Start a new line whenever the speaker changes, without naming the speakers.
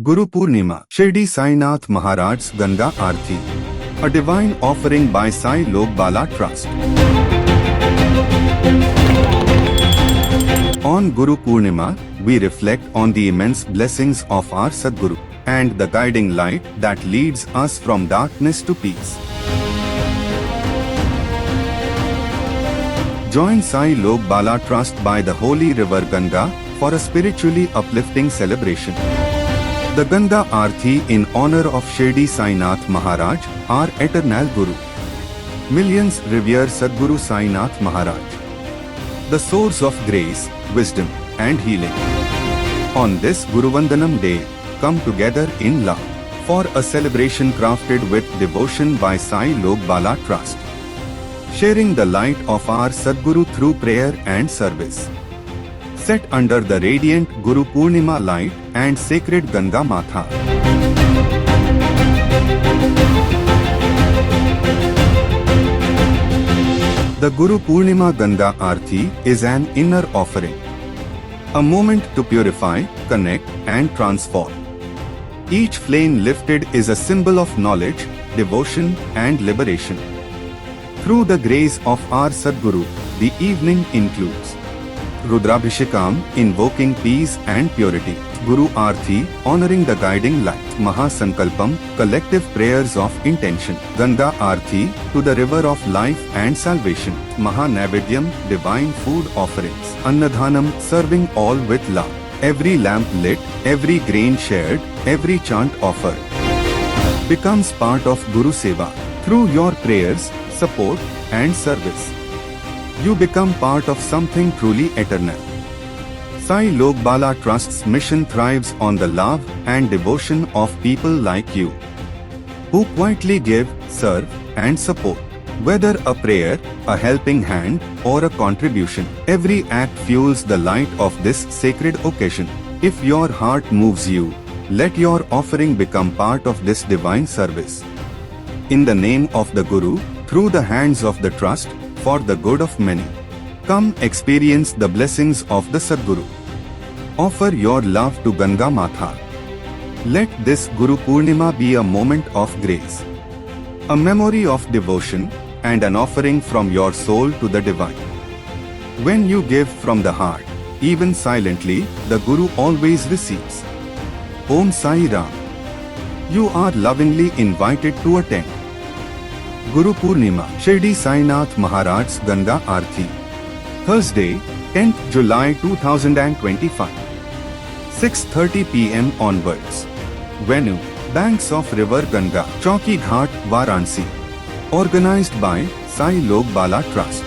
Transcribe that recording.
Guru Purnima, Shirdi Sainath Maharaj's Ganga Aarti, a divine offering by Sai Lok Bala Trust. On Guru Purnima, we reflect on the immense blessings of our Sadguru and the guiding light that leads us from darkness to peace. Join Sai Lok Bala Trust by the holy river Ganga for a spiritually uplifting celebration. The Ganga Aarti in honor of Shirdi Sainath Maharaj, our eternal Guru. Millions revere Sadguru Sainath Maharaj, the source of grace, wisdom and healing. On this Guru Vandanam day, come together in love for a celebration crafted with devotion by Sai Lok Bala Trust, sharing the light of our Sadguru through prayer and service. Set under the radiant Guru Purnima light and sacred Ganga Matha. The Guru Purnima Ganga Aarti is an inner offering, a moment to purify, connect and transform. Each flame lifted is a symbol of knowledge, devotion and liberation. Through the grace of our Sadguru, the evening includes Rudrabhishekam, invoking peace and purity. Guru Aarti, honoring the guiding light. Mahasankalpam, collective prayers of intention. Ganga Aarti, to the river of life and salvation. Mahanavedyam, divine food offerings. Annadhanam, serving all with love. Every lamp lit, every grain shared, every chant offered becomes part of Guru Seva. Through your prayers, support and service, you become part of something truly eternal. Sai Lok Bala Trust's mission thrives on the love and devotion of people like you, who quietly give, serve and support. Whether a prayer, a helping hand or a contribution, every act fuels the light of this sacred occasion. If your heart moves you, let your offering become part of this divine service. In the name of the Guru, through the hands of the Trust, for the good of many, come experience the blessings of the Sadguru. Offer your love to Ganga Matha. Let this Guru Purnima be a moment of grace, a memory of devotion and an offering from your soul to the divine. When you give from the heart, even silently, the Guru always receives. Om Sai Ram. You are lovingly invited to attend Guru Purnima, Shirdi Sainath Maharaj's Ganga Aarti, Thursday, 10th July 2025, 6:30 p.m. onwards. Venue, banks of river Ganga, Chowki Ghat, Varanasi. Organized by Sai Lok Bala Trust.